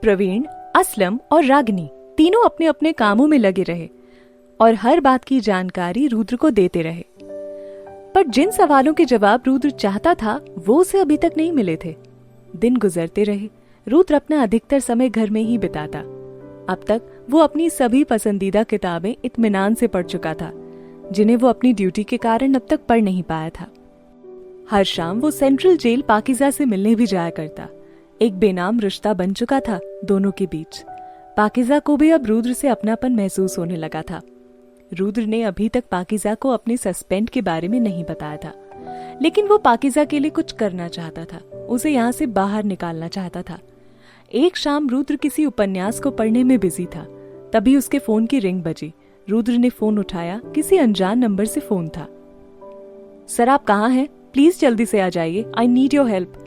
प्रवीण, असलम और रागिनी तीनों अपने अपने कामों में लगे रहे और हर बात की जानकारी रुद्र को देते रहे। पर जिन सवालों के जवाब रुद्र चाहता था वो उसे अभी तक नहीं मिले थे। दिन गुजरते रहे। रुद्र अपना अधिकतर समय घर में ही बिताता। अब तक वो अपनी सभी पसंदीदा किताबें इत्मीनान से पढ़ चुका था, जिन्हें वो अपनी ड्यूटी के कारण अब तक पढ़ नहीं पाया था। हर शाम वो सेंट्रल जेल पाकीज़ा से मिलने भी जाया करता। एक बेनाम रिश्ता बन चुका था दोनों के बीच। पाकीज़ा को भी अब रुद्र से अपनापन महसूस होने लगा था। रुद्र ने अभी तक पाकीज़ा को अपने सस्पेंड के बारे में नहीं बताया था, लेकिन वो पाकीज़ा के लिए कुछ करना चाहता था, उसे यहाँ से बाहर निकालना चाहता था। एक शाम रुद्र किसी उपन्यास को पढ़ने में बिजी था, तभी उसके फोन की रिंग बजी। रुद्र ने फोन उठाया। किसी अनजान नंबर से फोन था। सर, आप कहाँ हैं? प्लीज जल्दी से आ जाइए, आई नीड योर हेल्प।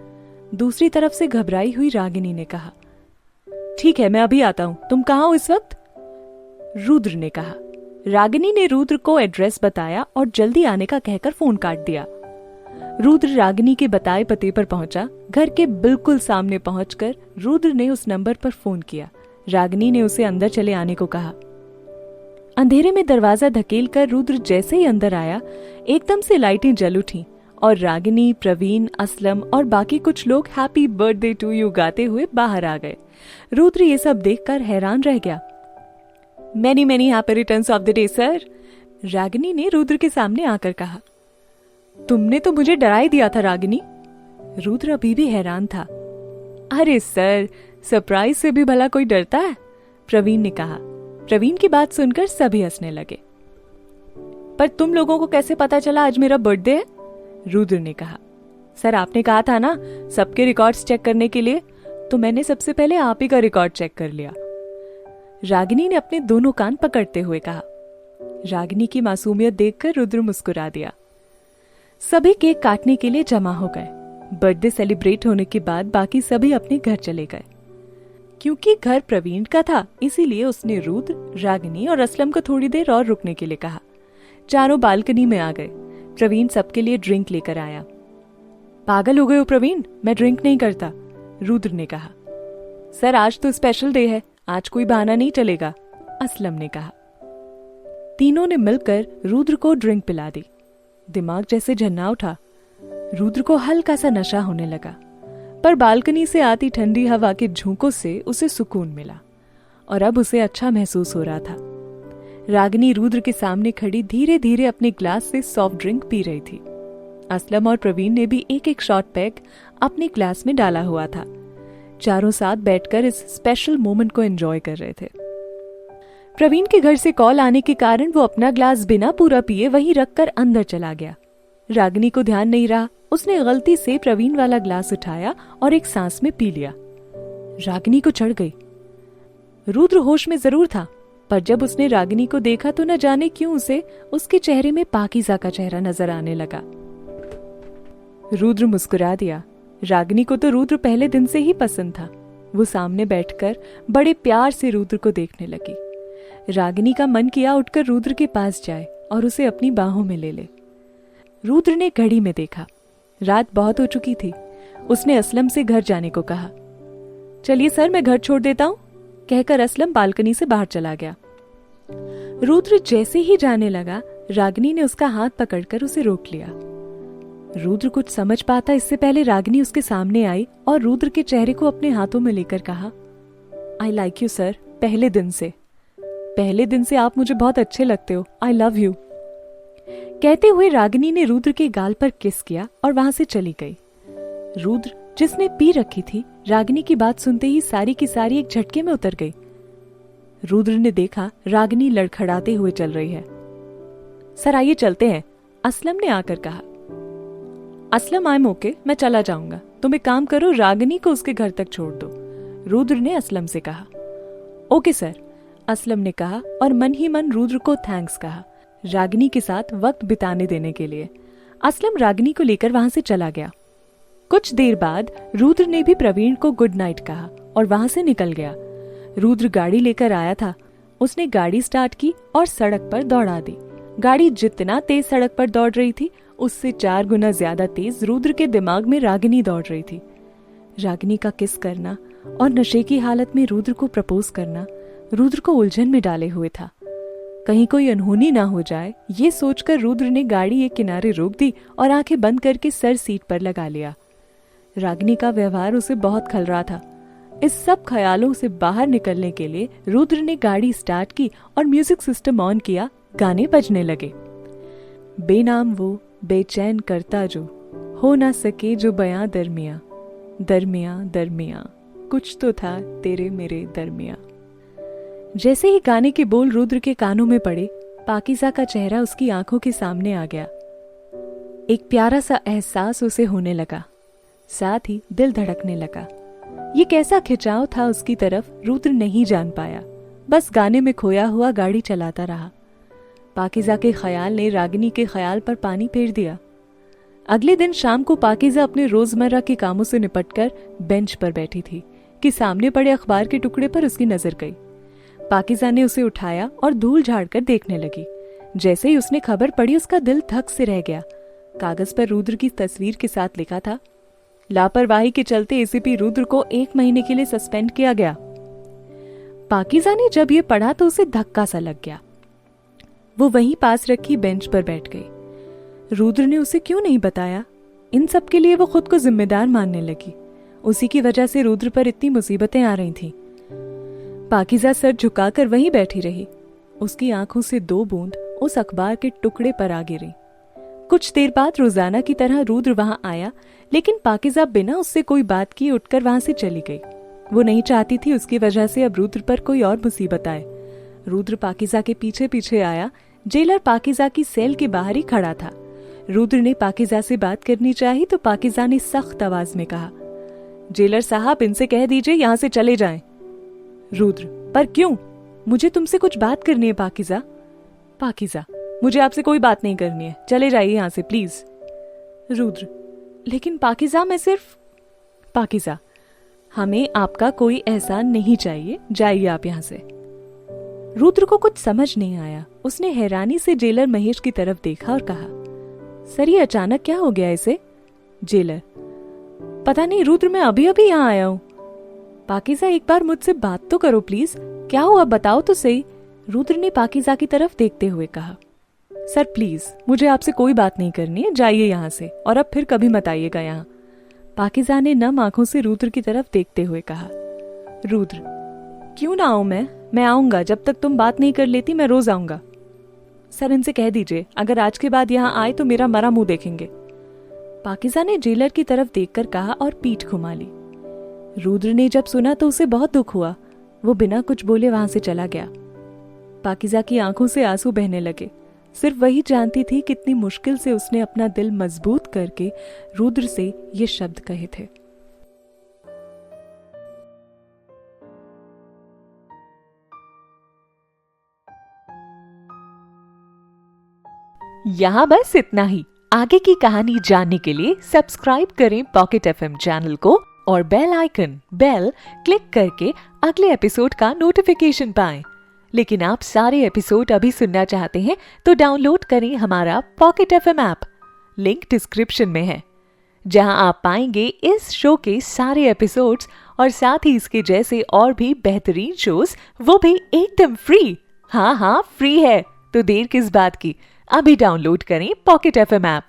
दूसरी तरफ से घबराई हुई रागिनी ने कहा। ठीक है, मैं अभी आता हूँ, तुम कहाँ हो इस वक्त? रुद्र ने कहा। रागिनी ने रुद्र को एड्रेस बताया और जल्दी आने का कहकर फोन काट दिया। रुद्र रागिनी के बताए पते पर पहुंचा। घर के बिल्कुल सामने पहुंचकर रुद्र ने उस नंबर पर फोन किया। रागिनी ने उसे अंदर चले आने को कहा। अंधेरे में दरवाजा धकेलकर रुद्र जैसे ही अंदर आया, एकदम से लाइटें जल उठीं और रागिनी, प्रवीण, असलम और बाकी कुछ लोग हैप्पी बर्थडे टू यू गाते हुए बाहर आ गए। रुद्र ये सब देखकर हैरान रह गया। Many many happy returns of the day sir, Ragini ने रुद्र के सामने आकर कहा। तुमने तो मुझे डरा ही दिया था रागिनी। रुद्र अभी भी हैरान था। अरे सर, सरप्राइज से भी भला कोई डरता है? प्रवीण ने कहा। प्रवीण की बात सुनकर सभी हंसने लगे। पर तुम लोगों को कैसे पता चला आज मेरा बर्थडे है? रुद्र ने कहा। सर, आपने कहा था ना सबके रिकॉर्ड्स चेक करने के लिए, तो मैंने सबसे पहले आप ही का रिकॉर्ड चेक कर लिया। रागिनी ने अपने दोनों कान पकड़ते हुए कहा। रागिनी की मासूमियत देखकर रुद्र मुस्कुरा दिया। सभी केक काटने के लिए जमा हो गए। बर्थडे सेलिब्रेट होने के बाद बाकी सभी अपने घर चले गए। क्योंकि घर प्रवीण का था, इसीलिए उसने रुद्र, रागिनी और असलम को थोड़ी देर और रुकने के लिए कहा। चारों बालकनी में आ गए। प्रवीण सबके लिए ड्रिंक लेकर आया। पागल हो गए हो प्रवीण, मैं ड्रिंक नहीं करता, रुद्र ने कहा। सर, आज तो स्पेशल डे है, आज कोई बहाना नहीं चलेगा, असलम ने कहा। तीनों ने मिलकर रुद्र को ड्रिंक पिला दी। दिमाग जैसे झन्ना उठा। रुद्र को हल्का सा नशा होने लगा, पर बालकनी से आती ठंडी हवा के झोंकों से उसे सुकून मिला और अब उसे अच्छा महसूस हो रहा था। रागिनी रुद्र के सामने खड़ी धीरे धीरे अपने ग्लास से सॉफ्ट ड्रिंक पी रही थी। असलम और प्रवीण ने भी एक एक शॉट पैक अपने ग्लास में डाला हुआ था। चारों साथ बैठकर इस स्पेशल मोमेंट को एंजॉय कर रहे थे। प्रवीण के घर से कॉल आने के कारण वो अपना ग्लास बिना पूरा पिए वहीं रखकर अंदर चला गया। रागिनी को ध्यान नहीं रहा, उसने गलती से प्रवीण वाला ग्लास उठाया और एक सांस में पी लिया। रागिनी को चढ़ गई। रुद्र होश में जरूर था, पर जब उसने रागिनी को देखा तो न जाने क्यों उसे उसके चेहरे में पाकीज़ा का चेहरा नजर आने लगा। रुद्र मुस्कुरा दिया। रागिनी को तो रुद्र पहले दिन से ही पसंद था। वो सामने बैठकर बड़े प्यार से रुद्र को देखने लगी। रागिनी का मन किया उठकर रुद्र के पास जाए और उसे अपनी बाहों में ले ले। रुद्र ने घड़ी में देखा, रात बहुत हो चुकी थी। उसने असलम से घर जाने को कहा। चलिए सर, मैं घर छोड़ देता हूँ, कहकर असलम बालकनी से बाहर चला गया। रुद्र जैसे ही जाने लगा, रागिनी ने उसका हाथ पकड़कर उसे रोक लिया। रुद्र कुछ समझ पाता इससे पहले रागिनी उसके सामने आई और रुद्र के चेहरे को अपने हाथों में लेकर कहा, आई लाइक यू सर, पहले दिन से आप मुझे बहुत अच्छे लगते हो, आई लव यू। कहते हुए रागिनी ने रुद्र के गाल पर किस किया और वहां से चली गई। रुद्र, जिसने पी रखी थी, रागिनी की बात सुनते ही सारी की सारी एक झटके में उतर गई। रुद्र ने देखा रागिनी लड़खड़ाते हुए चल रही है। सर आइए चलते हैं, असलम ने आकर कहा। असलम, आई एम ओके, मैं चला जाऊंगा, तुम एक काम करो, रागिनी को उसके घर तक छोड़ दो, रुद्र ने असलम से कहा। ओके सर, असलम ने कहा और मन ही मन रुद्र को थैंक्स कहा रागिनी के साथ वक्त बिताने देने के लिए। असलम रागिनी को लेकर वहां से चला गया। कुछ देर बाद रुद्र ने भी प्रवीण को गुड नाइट कहा और वहां से निकल गया। रुद्र गाड़ी लेकर आया था। उसने गाड़ी स्टार्ट की और सड़क पर दौड़ा दी। गाड़ी जितना तेज सड़क पर दौड़ रही थी, उससे 4 गुना ज्यादा तेज रुद्र के दिमाग में रागिनी दौड़ रही थी। रागिनी का किस करना और नशे की हालत में रुद्र को प्रपोज करना रुद्र को उलझन में डाले हुए था। कहीं कोई अनहोनी ना हो जाए, ये सोचकर रुद्र ने गाड़ी एक किनारे रोक दी और आंखें बंद करके सर सीट पर लगा लिया। रागिनी का व्यवहार उसे बहुत खल रहा था। इस सब ख्यालों से बाहर निकलने के लिए रुद्र ने गाड़ी स्टार्ट की और म्यूजिक सिस्टम ऑन किया। गाने बजने लगे। बेनाम वो बेचैन करता जो, हो ना सके जो बयां दरमिया, दरमिया दरमिया, कुछ तो था तेरे मेरे दरमिया। जैसे ही गाने के बोल रुद्र के कानों में पड़े, पाकीज़ा का चेहरा उसकी आंखों के सामने आ गया। एक प्यारा सा एहसास उसे होने लगा, साथ ही दिल धड़कने लगा। ये कैसा खिंचाव था उसकी तरफ, रुद्र नहीं जान पाया। बस गाने में खोया हुआ गाड़ी चलाता रहा। पाकीज़ा के ख्याल ने रागिनी के ख्याल पर पानी फेर दिया। अगले दिन शाम को पाकीज़ा अपने रोजमर्रा के कामों से निपटकर बेंच पर बैठी थी कि सामने पड़े अखबार के टुकड़े पर उसकी नजर गई। पाकीज़ा ने उसे उठाया और धूल झाड़कर देखने लगी। जैसे ही उसने खबर पढ़ी, उसका दिल धक से रह गया। कागज पर रुद्र की तस्वीर के साथ लिखा था, लापरवाही के चलते एसीपी रुद्र को 1 महीने के लिए सस्पेंड किया गया। पाकीज़ा ने जब ये पढ़ा तो उसे धक्का सा लग गया। वो वहीं पास रखी बेंच पर बैठ गई। रुद्र ने उसे क्यों नहीं बताया? इन सब के लिए वो खुद को जिम्मेदार मानने लगी। उसी की वजह से रुद्र पर इतनी मुसीबतें आ रही थीं। पाकीज़ा सर झुकाकर वहीं बैठी रही। उसकी आंखों से 2 बूंद उस अखबार के टुकड़े पर आ गिरी। कुछ देर बाद रोजाना की तरह रुद्र वहां आया, लेकिन पाकीज़ा बिना उससे कोई बात किए उठकर वहां से चली गई। वो नहीं चाहती थी उसकी वजह से अब रुद्र पर कोई और मुसीबत आए। रुद्र पाकीज़ा के पीछे पीछे आया। जेलर पाकीज़ा की सेल के बाहर ही खड़ा था। रुद्र ने पाकीज़ा से बात करनी चाही तो पाकीज़ा ने सख्त आवाज में कहा, जेलर साहब, इनसे कह दीजिए यहां से चले जाएं। रुद्र, पर क्यों? मुझे तुमसे कुछ बात करनी है पाकीज़ा। पाकीज़ा, मुझे आपसे कोई बात नहीं करनी है, चले जाइए यहाँ से प्लीज। रुद्र, लेकिन पाकीज़ा, मैं सिर्फ। पाकीज़ा, हमें आपका कोई एहसान नहीं चाहिए, जाइए आप यहाँ से। रुद्र को कुछ समझ नहीं आया। उसने हैरानी से जेलर महेश की तरफ देखा और कहा, सर ये अचानक क्या हो गया इसे? जेलर, पता नहीं रुद्र, मैं अभी अभी यहाँ आया हूँ। पाकीज़ा, एक बार मुझसे बात तो करो प्लीज, क्या हुआ बताओ तो सही। रुद्र ने पाकीज़ा की तरफ देखते हुए कहा, सर प्लीज, मुझे आपसे कोई बात नहीं करनी है, जाइए यहाँ से और अब फिर कभी मत आइएगा यहाँ। पाकीज़ा ने नम आंखों से रुद्र की तरफ देखते हुए कहा, रुद्र, क्यों ना आऊं मैं आऊंगा, जब तक तुम बात नहीं कर लेती मैं रोज आऊंगा। सर इनसे कह दीजिए अगर आज के बाद यहाँ आए तो मेरा मरा मुंह देखेंगे। पाकीज़ा ने जेलर की तरफ देखकर कहा और पीठ घुमा ली। रुद्र ने जब सुना तो उसे बहुत दुख हुआ। वो बिना कुछ बोले वहां से चला गया। पाकीज़ा की आंखों से आंसू बहने लगे। सिर्फ वही जानती थी कितनी मुश्किल से उसने अपना दिल मजबूत करके रुद्र से ये शब्द कहे थे। यहाँ बस इतना ही। आगे की कहानी जानने के लिए सब्सक्राइब करें पॉकेट एफएम चैनल को और बेल आइकन क्लिक करके अगले एपिसोड का नोटिफिकेशन पाएं। लेकिन आप सारे एपिसोड अभी सुनना चाहते हैं तो डाउनलोड करें हमारा pocket FM app. Link description में है, जहां आप पाएंगे इस शो के सारे एपिसोड्स और साथ ही इसके जैसे और भी बेहतरीन शोज, वो भी एकदम फ्री। हाँ, फ्री है, तो देर किस बात की, अभी डाउनलोड करें पॉकेट एफएम ऐप।